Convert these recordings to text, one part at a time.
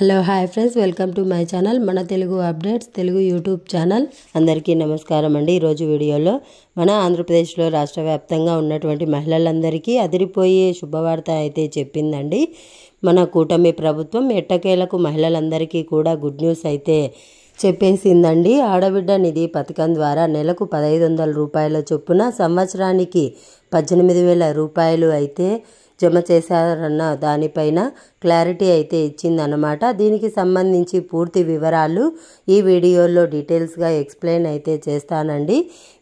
Hello hi friends, welcome to my channel మన Telugu updates Telugu YouTube channel. అందరికీ నమస్కారం అండి. ఈరోజు వీడియోలో మన ఆంధ్రప్రదేశ్లో రాష్ట్ర వ్యాప్తంగా ఉన్నటువంటి మహిళలందరికీ అదిరిపోయే శుభవార్త అయితే చెప్పిందండి. మన కూటమి ప్రభుత్వం ఎట్టకేలకు మహిళలందరికీ కూడా గుడ్ న్యూస్ అయితే చెప్పేసిందండి. ఆడబిడ్డ నిధి పథకం ద్వారా నెలకు 1500 రూపాయల చొప్పున సంవత్సరానికి 18,000 రూపాయలు అయితే జమ చేశారన్న దానిపైన క్లారిటీ అయితే ఇచ్చిందనమాట. దీనికి సంబంధించి పూర్తి వివరాలు ఈ వీడియోలో డీటెయిల్స్గా ఎక్స్ప్లెయిన్ అయితే చేస్తానండి.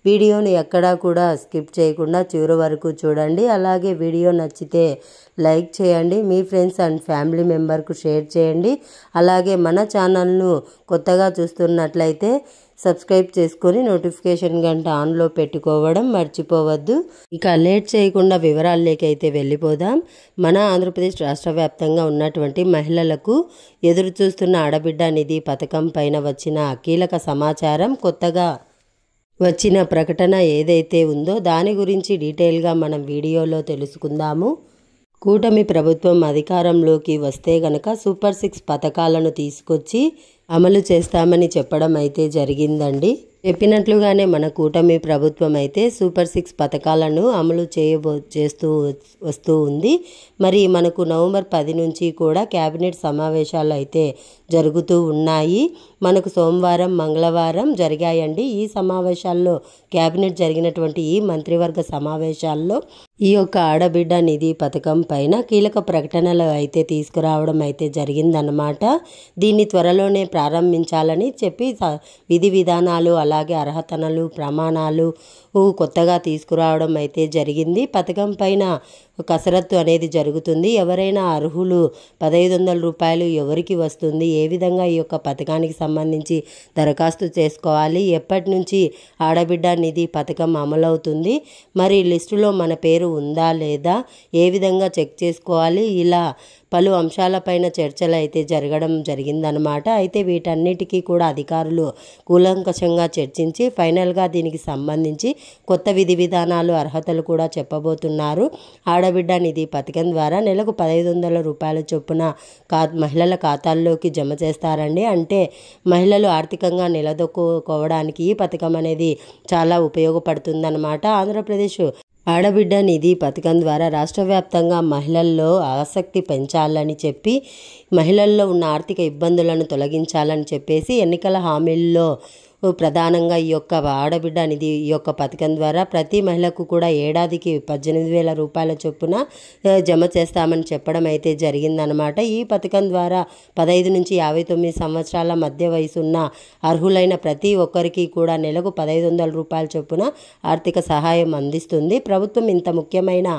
వీడియోని ఎక్కడా కూడా స్కిప్ చేయకుండా చివరి వరకు చూడండి. అలాగే వీడియో నచ్చితే లైక్ చేయండి, మీ ఫ్రెండ్స్ అండ్ ఫ్యామిలీ మెంబర్కు షేర్ చేయండి. అలాగే మన ఛానల్ను కొత్తగా చూస్తున్నట్లయితే సబ్స్క్రైబ్ చేసుకొని నోటిఫికేషన్ గంట ఆన్లో పెట్టుకోవడం మర్చిపోవద్దు. ఇక లేట్ చేయకుండా వివరాల్లోకి అయితే వెళ్ళిపోదాం. మన ఆంధ్రప్రదేశ్ రాష్ట్ర వ్యాప్తంగా ఉన్నటువంటి మహిళలకు ఎదురు చూస్తున్న ఆడబిడ్డ నిధి పథకం పైన వచ్చిన కీలక సమాచారం, కొత్తగా వచ్చిన ప్రకటన ఏదైతే ఉందో దాని గురించి డీటెయిల్గా మనం వీడియోలో తెలుసుకుందాము. కూటమి ప్రభుత్వం అధికారంలోకి వస్తే గనక సూపర్ 6 పథకాలను తీసుకొచ్చి అమలు చేస్తామని చెప్పడం అయితే జరిగిందండి. చెప్పినట్లుగానే మన కూటమి ప్రభుత్వం అయితే సూపర్ 6 పథకాలను అమలు చేస్తూ వస్తూ ఉంది. మరి మనకు నవంబర్ 10 నుంచి కూడా క్యాబినెట్ సమావేశాలు అయితే జరుగుతూ ఉన్నాయి. మనకు సోమవారం, మంగళవారం జరిగాయండి. ఈ సమావేశాల్లో క్యాబినెట్ జరిగినటువంటి ఈ మంత్రివర్గ సమావేశాల్లో ఈ యొక్క ఆడబిడ్డ నిధి పథకం పైన కీలక ప్రకటనలు అయితే తీసుకురావడం అయితే జరిగిందన్నమాట. దీన్ని త్వరలోనే ప్రారంభించాలని చెప్పి విధి విధానాలు అలాగే అర్హతలు ప్రమాణాలు కొత్తగా తీసుకురావడం అయితే జరిగింది. పథకం పైన కసరత్తు అనేది జరుగుతుంది. ఎవరైనా అర్హులు 1500 రూపాయలు ఎవరికి వస్తుంది, ఏ విధంగా ఈ యొక్క పథకానికి సంబంధించి దరఖాస్తు చేసుకోవాలి, ఎప్పటి నుంచి ఆడబిడ్డ నిధి పథకం అమలవుతుంది, మరి లిస్టులో మన పేరు ఉందా లేదా, ఏ విధంగా చెక్ చేసుకోవాలి, ఇలా పలు అంశాలపైన చర్చలు అయితే జరగడం జరిగిందనమాట. అయితే వీటన్నిటికీ కూడా అధికారులు కూలంకషంగా చర్చించి ఫైనల్గా దీనికి సంబంధించి కొత్త విధి విధానాలు అర్హతలు కూడా చెప్పబోతున్నారు. ఆడబిడ్డ నిధి పథకం ద్వారా నెలకు 1500 రూపాయల చొప్పున మహిళల ఖాతాల్లోకి జమ చేస్తారండి. అంటే మహిళలు ఆర్థికంగా నిలదొక్కుకోవడానికి ఈ పథకం అనేది చాలా ఉపయోగపడుతుందన్నమాట. ఆంధ్రప్రదేశ్ ఆడబిడ్డ నిధి పథకం ద్వారా రాష్ట్ర వ్యాప్తంగా మహిళల్లో ఆసక్తి పెంచాలని చెప్పి, మహిళల్లో ఉన్న ఆర్థిక ఇబ్బందులను తొలగించాలని చెప్పేసి ఎన్నికల హామీల్లో ప్రధానంగా ఈ యొక్క ఆడబిడ్డ నిధి ఈ యొక్క పథకం ద్వారా ప్రతి మహిళకు కూడా ఏడాదికి 18,000 రూపాయల చొప్పున జమ చేస్తామని చెప్పడం అయితే జరిగిందనమాట. ఈ పథకం ద్వారా 15 నుంచి 59 సంవత్సరాల మధ్య వయసున్న అర్హులైన ప్రతి ఒక్కరికి కూడా నెలకు 1500 రూపాయల చొప్పున ఆర్థిక సహాయం అందిస్తుంది. ప్రభుత్వం ఇంత ముఖ్యమైన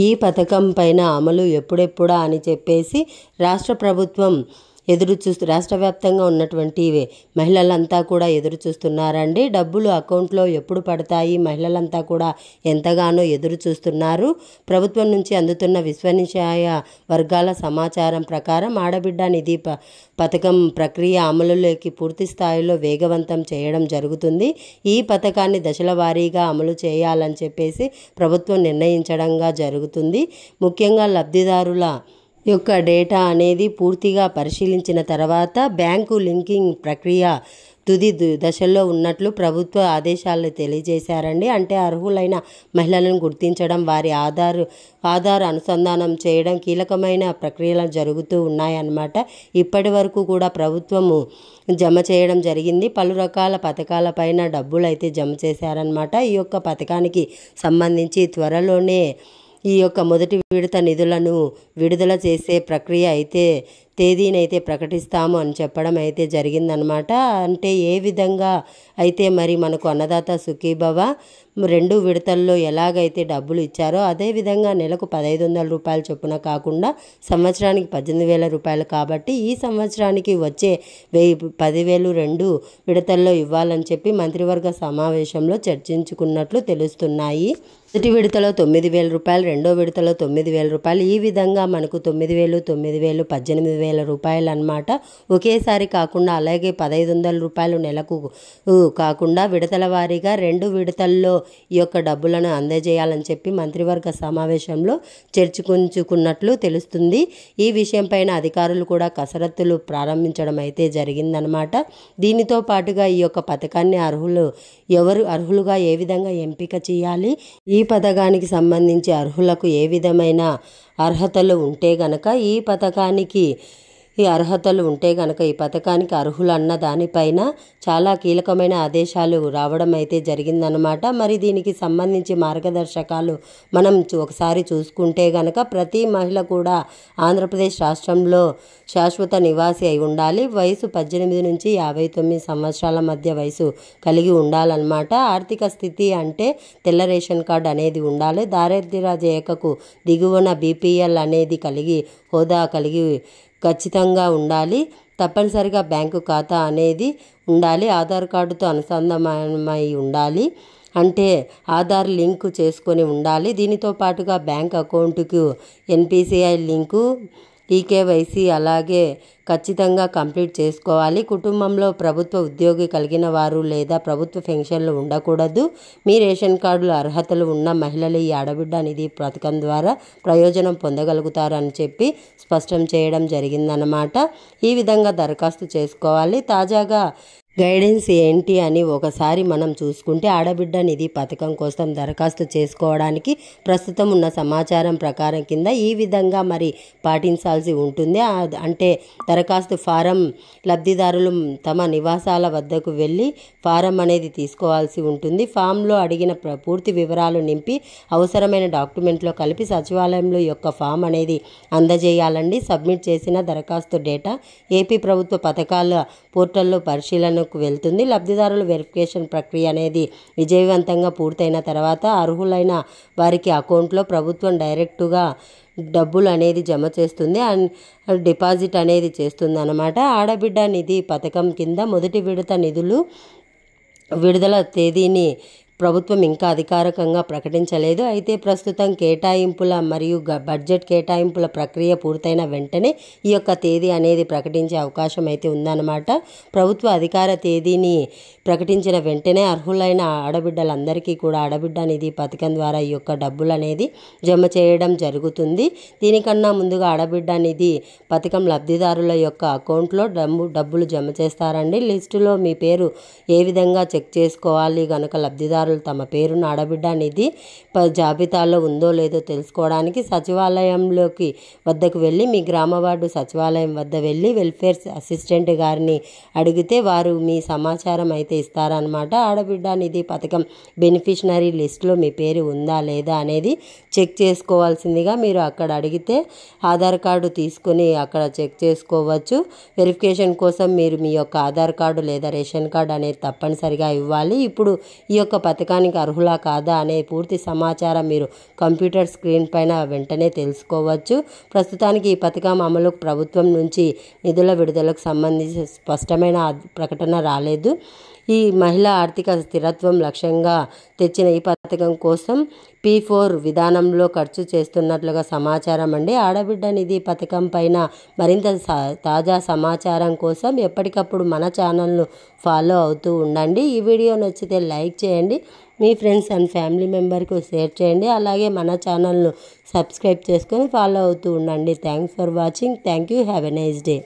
ఈ పథకం పైన అమలు ఎప్పుడెప్పుడా అని చెప్పేసి రాష్ట్ర ప్రభుత్వం రాష్ట్ర వ్యాప్తంగా ఉన్నటువంటి మహిళలంతా కూడా ఎదురు చూస్తున్నారండి. డబ్బులు అకౌంట్లో ఎప్పుడు పడతాయి, మహిళలంతా కూడా ఎంతగానో ఎదురు చూస్తున్నారు. ప్రభుత్వం నుంచి అందుతున్న విశ్వసనీయ వర్గాల సమాచారం ప్రకారం ఆడబిడ్డ నిధి పథకం ప్రక్రియ అమలులోకి పూర్తి స్థాయిలో వేగవంతం చేయడం జరుగుతుంది. ఈ పథకాన్ని దశల వారీగా అమలు చేయాలని చెప్పేసి ప్రభుత్వం నిర్ణయించడంగా జరుగుతుంది. ముఖ్యంగా లబ్ధిదారుల యొక్క డేటా అనేది పూర్తిగా పరిశీలించిన తర్వాత బ్యాంకు లింకింగ్ ప్రక్రియ తుది దశల్లో ఉన్నట్లు ప్రభుత్వ ఆదేశాలు తెలియజేశారండి. అంటే అర్హులైన మహిళలను గుర్తించడం, వారి ఆధార్ అనుసంధానం చేయడం కీలకమైన ప్రక్రియలు జరుగుతూ ఉన్నాయన్నమాట. ఇప్పటి వరకు కూడా ప్రభుత్వము జమ చేయడం జరిగింది. పలు రకాల పథకాలపైన డబ్బులు అయితే జమ చేశారనమాట. ఈ యొక్క పథకానికి సంబంధించి త్వరలోనే ఈ యొక్క మొదటి విడత నిధులను విడుదల చేసే ప్రక్రియ అయితే తేదీనైతే ప్రకటిస్తాము అని చెప్పడం అయితే జరిగిందనమాట. అంటే ఏ విధంగా అయితే మరి మనకు అన్నదాత సుఖీభవ 2 విడతల్లో ఎలాగైతే డబ్బులు ఇచ్చారో అదేవిధంగా నెలకు 1500 రూపాయల చొప్పున కాకుండా సంవత్సరానికి 18,000 రూపాయలు కాబట్టి ఈ సంవత్సరానికి వచ్చే 10,000 2 విడతల్లో ఇవ్వాలని చెప్పి మంత్రివర్గ సమావేశంలో చర్చించుకున్నట్లు తెలుస్తున్నాయి. మొదటి విడతలో 9,000 రూపాయలు, రెండో విడతలో 9,000 రూపాయలు, ఈ విధంగా మనకు 9,000, 9,000, 18,000 15,000 రూపాయలు అన్నమాట. ఒకేసారి కాకుండా అలాగే 1,500 రూపాయలు నెలకు కాకుండా విడతల వారీగా 2 విడతల్లో ఈ యొక్క డబ్బులను అందజేయాలని చెప్పి మంత్రివర్గ సమావేశంలో చర్చించుకున్నట్లు తెలుస్తుంది. ఈ విషయంపైన అధికారులు కూడా కసరత్తులు ప్రారంభించడం అయితే జరిగిందనమాట. దీనితో పాటుగా ఈ యొక్క పథకాన్ని ఎవరు అర్హులుగా ఏ విధంగా ఎంపిక చేయాలి, ఈ పథకానికి సంబంధించి అర్హులకు ఏ విధమైన అర్హతలు ఉంటే గనక ఈ పథకానికి అర్హులు అన్న దానిపైన చాలా కీలకమైన ఆదేశాలు రావడం అయితే జరిగిందనమాట. మరి దీనికి సంబంధించి మార్గదర్శకాలు మనం ఒకసారి చూసుకుంటే గనక ప్రతి మహిళ కూడా ఆంధ్రప్రదేశ్ రాష్ట్రంలో శాశ్వత నివాసి అయి ఉండాలి. వయసు 18 నుంచి 59 సంవత్సరాల మధ్య వయసు కలిగి ఉండాలన్నమాట. ఆర్థిక స్థితి అంటే తెల్ల రేషన్ కార్డు అనేది ఉండాలి. దారిద్ర్య రేఖకు దిగువన BPL అనేది హోదా కలిగి ఖచ్చితంగా ఉండాలి. తప్పనిసరిగా బ్యాంకు ఖాతా అనేది ఉండాలి. ఆధార్ కార్డుతో అనుసంధానమై ఉండాలి, అంటే ఆధార్ లింకు చేసుకొని ఉండాలి. దీనితో పాటుగా బ్యాంక్ అకౌంట్కు NPCI లింకు, EKYC అలాగే ఖచ్చితంగా కంప్లీట్ చేసుకోవాలి. కుటుంబంలో ప్రభుత్వ ఉద్యోగి కలిగిన వారు లేదా ప్రభుత్వ పెన్షన్లు ఉండకూడదు. మీ రేషన్ కార్డుల అర్హతలు ఉన్న మహిళలు ఈ ఆడబిడ్డ నిధి పథకం ద్వారా ప్రయోజనం పొందగలుగుతారు అని చెప్పి స్పష్టం చేయడం జరిగిందనమాట. ఈ విధంగా దరఖాస్తు చేసుకోవాలి. తాజాగా గైడెన్స్ ఏంటి అని ఒకసారి మనం చూసుకుంటే ఆడబిడ్డ నిధి పథకం కోసం దరఖాస్తు చేసుకోవడానికి ప్రస్తుతం ఉన్న సమాచారం ప్రకారం కింద ఈ విధంగా మరి పాటించాల్సి ఉంటుంది. అంటే దరఖాస్తు ఫారం లబ్ధిదారులు తమ నివాసాల వద్దకు వెళ్ళి ఫారం అనేది తీసుకోవాల్సి ఉంటుంది. ఫామ్లో అడిగిన పూర్తి వివరాలు నింపి అవసరమైన డాక్యుమెంట్లో కలిపి సచివాలయంలో యొక్క ఫామ్ అనేది అందజేయాలండి. సబ్మిట్ చేసిన దరఖాస్తు డేటా ఏపీ ప్రభుత్వ పథకాల పోర్టల్లో పరిశీలనకు వెళ్తుంది. లబ్ధిదారుల వెరిఫికేషన్ ప్రక్రియ అనేది విజయవంతంగా పూర్తయిన తర్వాత అర్హులైన వారికి అకౌంట్లో ప్రభుత్వం డైరెక్టుగా డబ్బులు అనేది జమ చేస్తుంది, డిపాజిట్ అనేది చేస్తుంది అన్నమాట. ఆడబిడ్డ నిధి పథకం కింద మొదటి విడత నిధులు విడుదల తేదీని ప్రభుత్వం ఇంకా అధికారికంగా ప్రకటించలేదు. అయితే ప్రస్తుతం కేటాయింపుల మరియు బడ్జెట్ కేటాయింపుల ప్రక్రియ పూర్తయిన వెంటనే ఈ యొక్క తేదీ అనేది ప్రకటించే అవకాశం అయితే ఉందన్నమాట. ప్రభుత్వ అధికార తేదీని ప్రకటించిన వెంటనే అర్హులైన ఆడబిడ్డలందరికీ కూడా ఆడబిడ్డ నిధి పథకం ద్వారా ఈ యొక్క డబ్బులు అనేది జమ చేయడం జరుగుతుంది. దీనికన్నా ముందుగా ఆడబిడ్డ నిధి పథకం లబ్ధిదారుల యొక్క అకౌంట్లో డబ్బులు జమ చేస్తారండి. లిస్టులో మీ పేరు ఏ విధంగా చెక్ చేసుకోవాలి గనక లబ్ధిదారు తమ పేరును ఆడబిడ్డ నిధి జాబితాలో ఉందో లేదో తెలుసుకోవడానికి సచివాలయంలోకి వద్దకు వెళ్ళి మీ గ్రామ వార్డు సచివాలయం వద్ద వెళ్ళి వెల్ఫేర్ అసిస్టెంట్ గారిని అడిగితే వారు మీ సమాచారం అయితే ఇస్తారనమాట. ఆడబిడ్డ నిధి పథకం బెనిఫిషనరీ లిస్టులో మీ పేరు ఉందా లేదా అనేది చెక్ చేసుకోవాల్సిందిగా మీరు అక్కడ అడిగితే ఆధార్ కార్డు తీసుకొని అక్కడ చెక్ చేసుకోవచ్చు. వెరిఫికేషన్ కోసం మీరు మీ యొక్క ఆధార్ కార్డు లేదా రేషన్ కార్డు అనేది తప్పనిసరిగా ఇవ్వాలి. ఇప్పుడు ఈ యొక్క పథకానికి అర్హులా కాదా అనే పూర్తి సమాచారం మీరు కంప్యూటర్ స్క్రీన్ పైన వెంటనే తెలుసుకోవచ్చు. ప్రస్తుతానికి ఈ పథకం అమలుకు ప్రభుత్వం నుంచి నిధుల విడుదలకు సంబంధించి స్పష్టమైన ప్రకటన రాలేదు. ఈ మహిళా ఆర్థిక స్థిరత్వం లక్ష్యంగా తెచ్చిన ఈ పథకం కోసం P4 విధానంలో ఖర్చు చేస్తున్నట్లుగా సమాచారం అండి. ఆడబిడ్డ నిధి పథకం పైన మరింత తాజా సమాచారం కోసం ఎప్పటికప్పుడు మన ఛానల్ను ఫాలో అవుతూ ఉండండి. ఈ వీడియో నచ్చితే లైక్ చేయండి, మీ ఫ్రెండ్స్ అండ్ ఫ్యామిలీ మెంబర్కు షేర్ చేయండి. అలాగే మన ఛానల్ను సబ్స్క్రైబ్ చేసుకొని ఫాలో అవుతూ ఉండండి. Thanks for watching. Thank you. Have a nice day.